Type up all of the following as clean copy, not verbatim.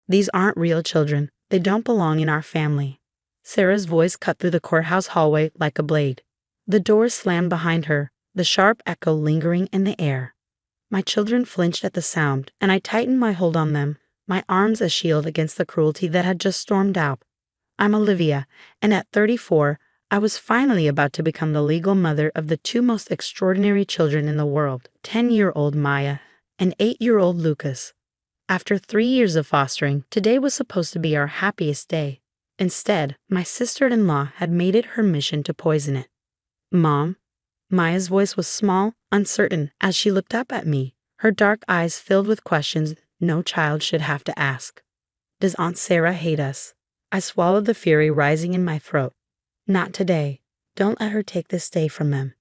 These aren't real children. They don't belong in our family. Sarah's voice cut through the courthouse hallway like a blade. The doors slammed behind her, the sharp echo lingering in the air. My children flinched at the sound, and I tightened my hold on them, my arms a shield against the cruelty that had just stormed out. I'm Olivia, and at 34, I was finally about to become the legal mother of the two most extraordinary children in the world, 10-year-old Maya and 8-year-old Lucas. After 3 years of fostering, today was supposed to be our happiest day. Instead, my sister-in-law had made it her mission to poison it. Mom? Maya's voice was small, uncertain, as she looked up at me, her dark eyes filled with questions no child should have to ask. Does Aunt Sarah hate us? I swallowed the fury rising in my throat. Not today. Don't let her take this day from them.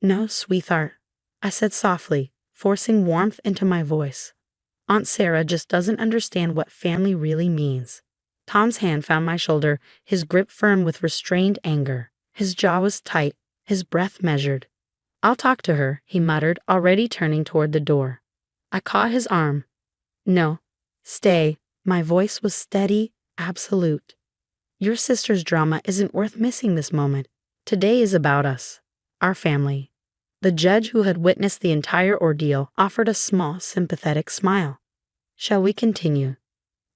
No, sweetheart, I said softly, forcing warmth into my voice. Aunt Sarah just doesn't understand what family really means. Tom's hand found my shoulder, his grip firm with restrained anger. His jaw was tight, his breath measured. I'll talk to her, he muttered, already turning toward the door. I caught his arm. No. Stay. My voice was steady, absolute. Your sister's drama isn't worth missing this moment. Today is about us. Our family. The judge, who had witnessed the entire ordeal, offered a small, sympathetic smile. Shall we continue?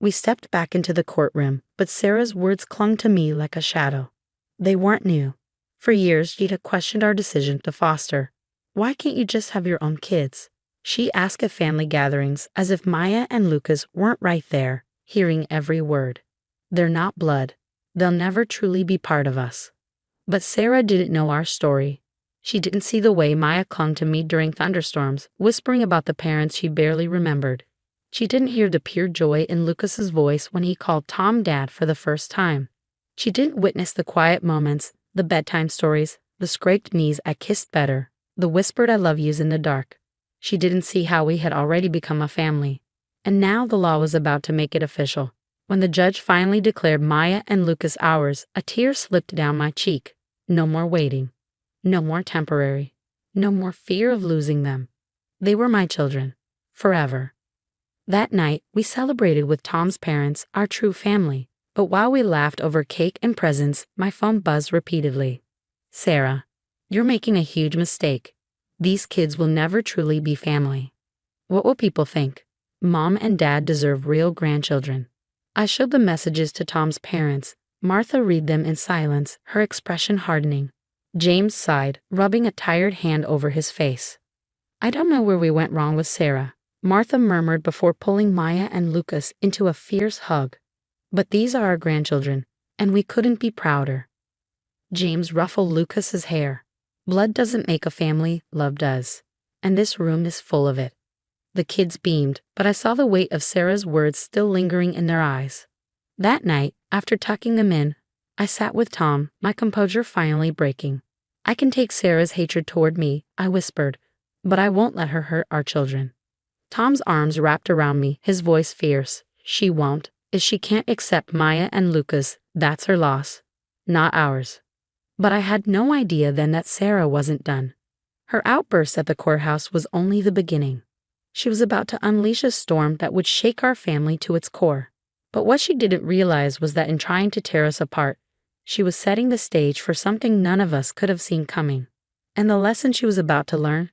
We stepped back into the courtroom, but Sarah's words clung to me like a shadow. They weren't new. For years, she'd had questioned our decision to foster. Why can't you just have your own kids? She asked at family gatherings, as if Maya and Lucas weren't right there, hearing every word. They're not blood. They'll never truly be part of us. But Sarah didn't know our story. She didn't see the way Maya clung to me during thunderstorms, whispering about the parents she barely remembered. She didn't hear the pure joy in Lucas's voice when he called Tom Dad for the first time. She didn't witness the quiet moments, the bedtime stories, the scraped knees I kissed better, the whispered I love yous in the dark. She didn't see how we had already become a family. And now the law was about to make it official. When the judge finally declared Maya and Lucas ours, a tear slipped down my cheek. No more waiting. No more temporary. No more fear of losing them. They were my children. Forever. That night, we celebrated with Tom's parents, our true family. But while we laughed over cake and presents, my phone buzzed repeatedly. Sarah, you're making a huge mistake. These kids will never truly be family. What will people think? Mom and Dad deserve real grandchildren. I showed the messages to Tom's parents. Martha read them in silence, her expression hardening. James sighed, rubbing a tired hand over his face. I don't know where we went wrong with Sarah, Martha murmured before pulling Maya and Lucas into a fierce hug. But these are our grandchildren, and we couldn't be prouder. James ruffled Lucas's hair. Blood doesn't make a family, love does. And this room is full of it. The kids beamed, but I saw the weight of Sarah's words still lingering in their eyes. That night, after tucking them in, I sat with Tom, my composure finally breaking. I can take Sarah's hatred toward me, I whispered, but I won't let her hurt our children. Tom's arms wrapped around me, his voice fierce. She won't. If she can't accept Maya and Lucas, that's her loss, not ours. But I had no idea then that Sarah wasn't done. Her outburst at the courthouse was only the beginning. She was about to unleash a storm that would shake our family to its core. But what she didn't realize was that in trying to tear us apart, she was setting the stage for something none of us could have seen coming. And the lesson she was about to learn?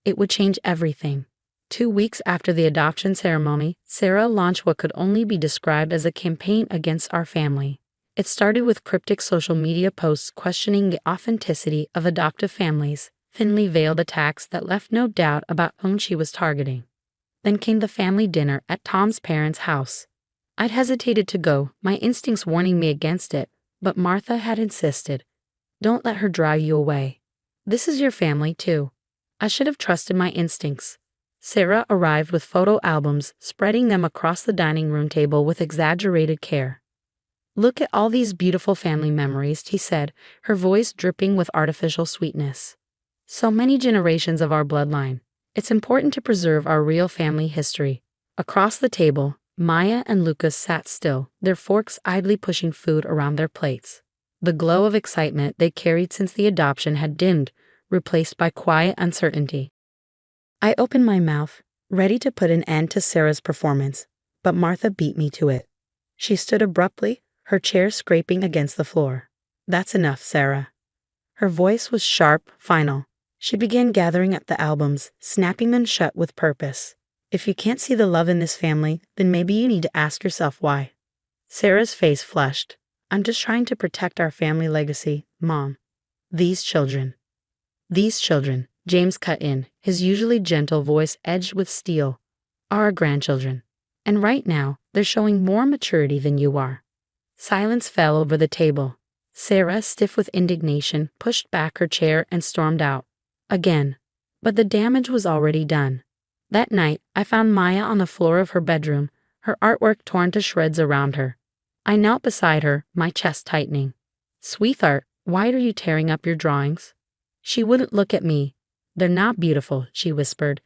It would change everything. 2 weeks after the adoption ceremony, Sarah launched what could only be described as a campaign against our family. It started with cryptic social media posts questioning the authenticity of adoptive families, thinly veiled attacks that left no doubt about whom she was targeting. Then came the family dinner at Tom's parents' house. I'd hesitated to go, my instincts warning me against it, but Martha had insisted. Don't let her drive you away. This is your family, too. I should have trusted my instincts. Sarah arrived with photo albums, spreading them across the dining room table with exaggerated care. Look at all these beautiful family memories, she said, her voice dripping with artificial sweetness. So many generations of our bloodline. It's important to preserve our real family history. Across the table, Maya and Lucas sat still, their forks idly pushing food around their plates. The glow of excitement they carried since the adoption had dimmed, replaced by quiet uncertainty. I opened my mouth, ready to put an end to Sarah's performance, but Martha beat me to it. She stood abruptly, her chair scraping against the floor. That's enough, Sarah. Her voice was sharp, final. She began gathering up the albums, snapping them shut with purpose. If you can't see the love in this family, then maybe you need to ask yourself why. Sarah's face flushed. I'm just trying to protect our family legacy, Mom. These children, James cut in, his usually gentle voice edged with steel, are our grandchildren. And right now, they're showing more maturity than you are. Silence fell over the table. Sarah, stiff with indignation, pushed back her chair and stormed out. Again. But the damage was already done. That night, I found Maya on the floor of her bedroom, her artwork torn to shreds around her. I knelt beside her, my chest tightening. Sweetheart, why are you tearing up your drawings? She wouldn't look at me. They're not beautiful, she whispered.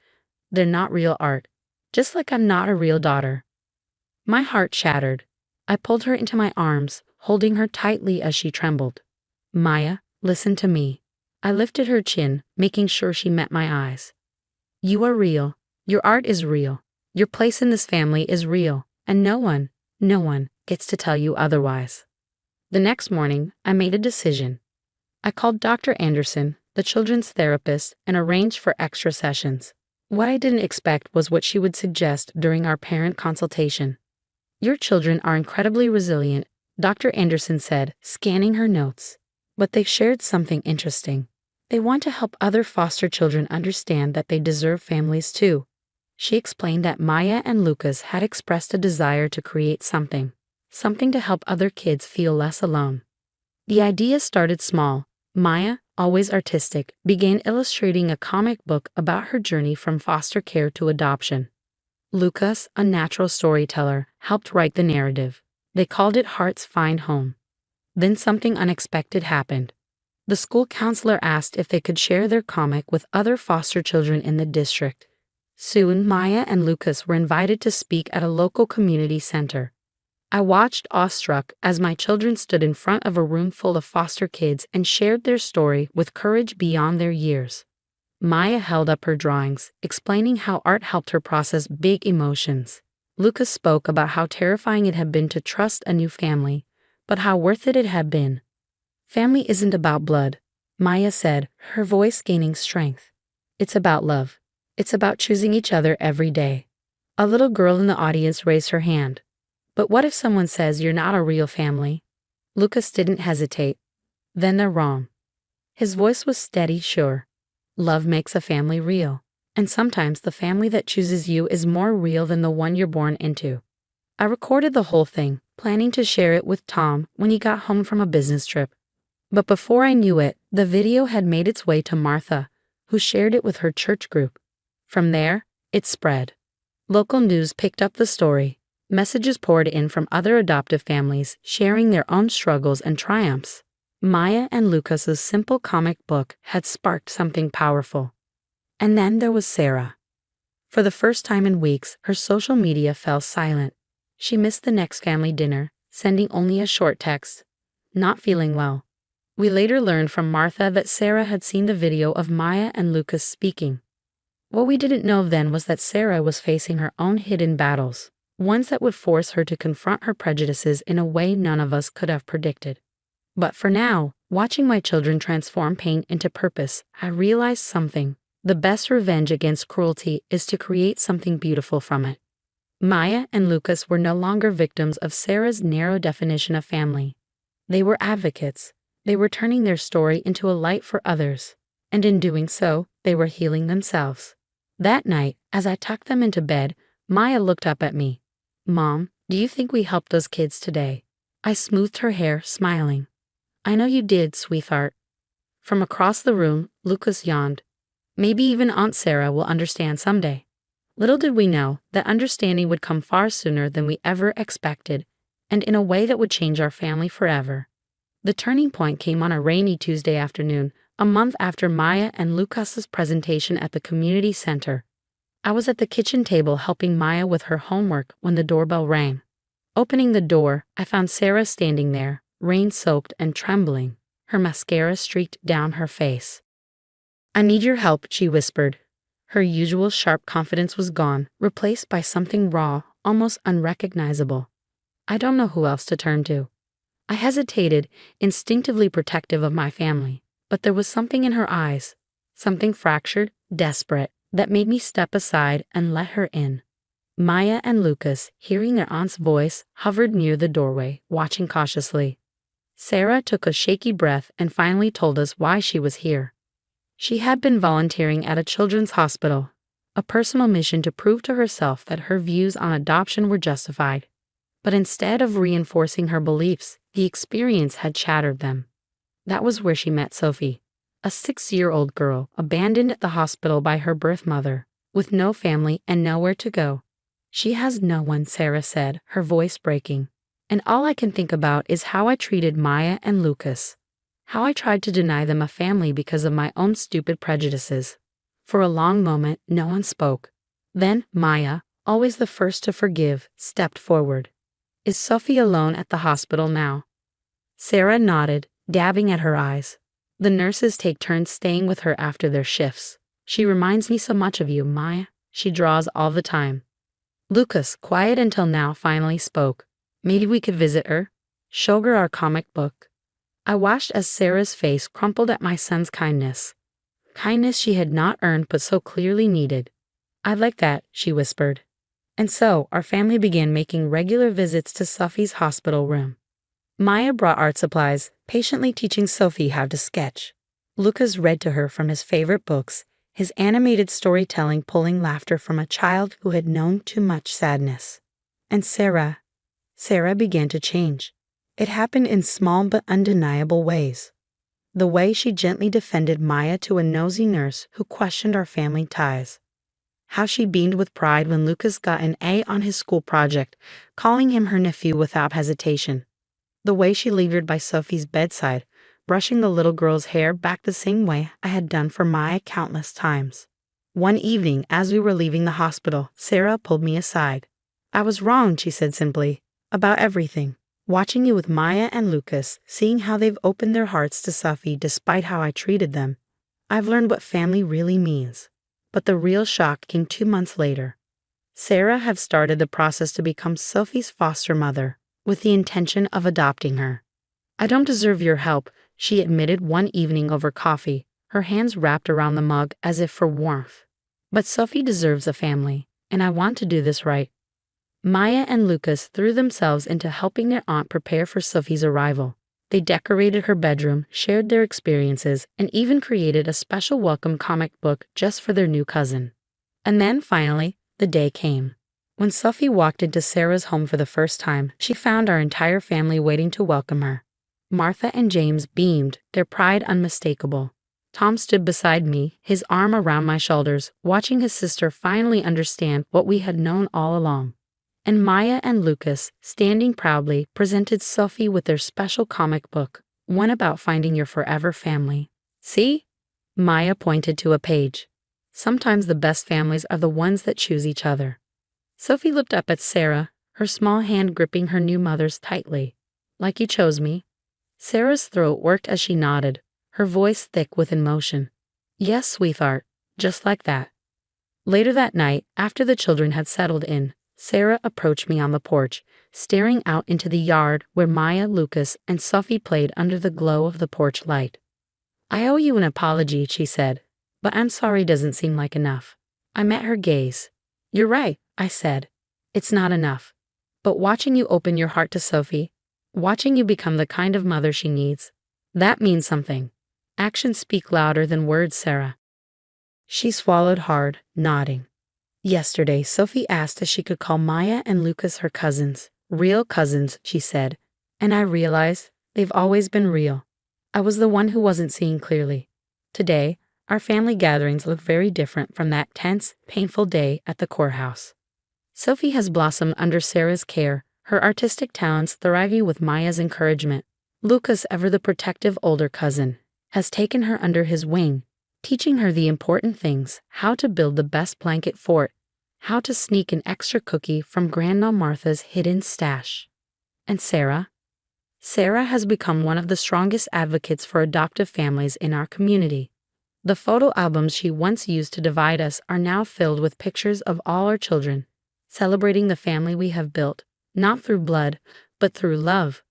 They're not real art. Just like I'm not a real daughter. My heart shattered. I pulled her into my arms, holding her tightly as she trembled. Maya, listen to me. I lifted her chin, making sure she met my eyes. You are real. Your art is real. Your place in this family is real, and no one gets to tell you otherwise. The next morning, I made a decision. I called Dr. Anderson, the children's therapist, and arranged for extra sessions. What I didn't expect was what she would suggest during our parent consultation. Your children are incredibly resilient, Dr. Anderson said, scanning her notes. But they've shared something interesting. They want to help other foster children understand that they deserve families too. She explained that Maya and Lucas had expressed a desire to create something to help other kids feel less alone. The idea started small. Maya, always artistic, began illustrating a comic book about her journey from foster care to adoption. Lucas, a natural storyteller, helped write the narrative. They called it Hearts Find Home. Then something unexpected happened. The school counselor asked if they could share their comic with other foster children in the district. Soon, Maya and Lucas were invited to speak at a local community center. I watched awestruck as my children stood in front of a room full of foster kids and shared their story with courage beyond their years. Maya held up her drawings, explaining how art helped her process big emotions. Lucas spoke about how terrifying it had been to trust a new family, but how worth it had been. Family isn't about blood, Maya said, her voice gaining strength. It's about love. It's about choosing each other every day. A little girl in the audience raised her hand. But what if someone says you're not a real family? Lucas didn't hesitate. Then they're wrong. His voice was steady, sure. Love makes a family real. And sometimes the family that chooses you is more real than the one you're born into. I recorded the whole thing, planning to share it with Tom when he got home from a business trip. But before I knew it, the video had made its way to Martha, who shared it with her church group. From there, it spread. Local news picked up the story. Messages poured in from other adoptive families, sharing their own struggles and triumphs. Maya and Lucas's simple comic book had sparked something powerful. And then there was Sarah. For the first time in weeks, her social media fell silent. She missed the next family dinner, sending only a short text. Not feeling well. We later learned from Martha that Sarah had seen the video of Maya and Lucas speaking. What we didn't know then was that Sarah was facing her own hidden battles, ones that would force her to confront her prejudices in a way none of us could have predicted. But for now, watching my children transform pain into purpose, I realized something. The best revenge against cruelty is to create something beautiful from it. Maya and Lucas were no longer victims of Sarah's narrow definition of family. They were advocates. They were turning their story into a light for others. And in doing so, they were healing themselves. That night, as I tucked them into bed, Maya looked up at me. Mom, do you think we helped those kids today? I smoothed her hair, smiling. I know you did, sweetheart. From across the room, Lucas yawned. Maybe even Aunt Sarah will understand someday. Little did we know that understanding would come far sooner than we ever expected, and in a way that would change our family forever. The turning point came on a rainy Tuesday afternoon, a month after Maya and Lucas's presentation at the community center. I was at the kitchen table helping Maya with her homework when the doorbell rang. Opening the door, I found Sarah standing there, rain-soaked and trembling, her mascara streaked down her face. I need your help, she whispered. Her usual sharp confidence was gone, replaced by something raw, almost unrecognizable. I don't know who else to turn to. I hesitated, instinctively protective of my family, but there was something in her eyes, something fractured, desperate, that made me step aside and let her in. Maya and Lucas, hearing their aunt's voice, hovered near the doorway, watching cautiously. Sarah took a shaky breath and finally told us why she was here. She had been volunteering at a children's hospital, a personal mission to prove to herself that her views on adoption were justified. But instead of reinforcing her beliefs, the experience had shattered them. That was where she met Sophie, a 6-year-old girl abandoned at the hospital by her birth mother, with no family and nowhere to go. She has no one, Sarah said, her voice breaking. And all I can think about is how I treated Maya and Lucas. How I tried to deny them a family because of my own stupid prejudices. For a long moment, no one spoke. Then Maya, always the first to forgive, stepped forward. Is Sophie alone at the hospital now? Sarah nodded, dabbing at her eyes. The nurses take turns staying with her after their shifts. She reminds me so much of you, Maya. She draws all the time. Lucas, quiet until now, finally spoke. Maybe we could visit her? Show her our comic book. I watched as Sarah's face crumpled at my son's kindness. Kindness she had not earned but so clearly needed. I'd like that, she whispered. And so, our family began making regular visits to Sophie's hospital room. Maya brought art supplies, patiently teaching Sophie how to sketch. Lucas read to her from his favorite books, his animated storytelling pulling laughter from a child who had known too much sadness. And Sarah began to change. It happened in small but undeniable ways. The way she gently defended Maya to a nosy nurse who questioned our family ties. How she beamed with pride when Lucas got an A on his school project, calling him her nephew without hesitation. The way she lingered by Sophie's bedside, brushing the little girl's hair back the same way I had done for Maya countless times. One evening, as we were leaving the hospital, Sarah pulled me aside. I was wrong, she said simply, about everything. Watching you with Maya and Lucas, seeing how they've opened their hearts to Sophie despite how I treated them, I've learned what family really means. But the real shock came 2 months later. Sarah had started the process to become Sophie's foster mother, with the intention of adopting her. I don't deserve your help, she admitted one evening over coffee, her hands wrapped around the mug as if for warmth. But Sophie deserves a family, and I want to do this right. Maya and Lucas threw themselves into helping their aunt prepare for Sophie's arrival. They decorated her bedroom, shared their experiences, and even created a special welcome comic book just for their new cousin. And then, finally, the day came. When Sophie walked into Sarah's home for the first time, she found our entire family waiting to welcome her. Martha and James beamed, their pride unmistakable. Tom stood beside me, his arm around my shoulders, watching his sister finally understand what we had known all along. And Maya and Lucas, standing proudly, presented Sophie with their special comic book, one about finding your forever family. See? Maya pointed to a page. Sometimes the best families are the ones that choose each other. Sophie looked up at Sarah, her small hand gripping her new mother's tightly. Like you chose me? Sarah's throat worked as she nodded, her voice thick with emotion. Yes, sweetheart, just like that. Later that night, after the children had settled in, Sarah approached me on the porch, staring out into the yard where Maya, Lucas, and Sophie played under the glow of the porch light. I owe you an apology, she said, but I'm sorry doesn't seem like enough. I met her gaze. You're right, I said. It's not enough. But watching you open your heart to Sophie, watching you become the kind of mother she needs, that means something. Actions speak louder than words, Sarah. She swallowed hard, nodding. Yesterday, Sophie asked if she could call Maya and Lucas her cousins. Real cousins, she said. And I realized they've always been real. I was the one who wasn't seeing clearly. Today, our family gatherings look very different from that tense, painful day at the courthouse. Sophie has blossomed under Sarah's care, her artistic talents thriving with Maya's encouragement. Lucas, ever the protective older cousin, has taken her under his wing, teaching her the important things, how to build the best blanket fort, how to sneak an extra cookie from Grandma Martha's hidden stash. And Sarah? Sarah has become one of the strongest advocates for adoptive families in our community. The photo albums she once used to divide us are now filled with pictures of all our children, celebrating the family we have built, not through blood, but through love.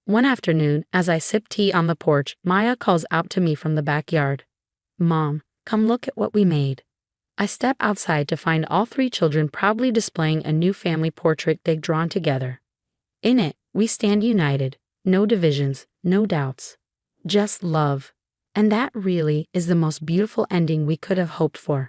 One afternoon, as I sip tea on the porch, Maya calls out to me from the backyard. Mom, come look at what we made. I step outside to find all three children proudly displaying a new family portrait they'd drawn together. In it, we stand united, no divisions, no doubts. Just love. And that really is the most beautiful ending we could have hoped for.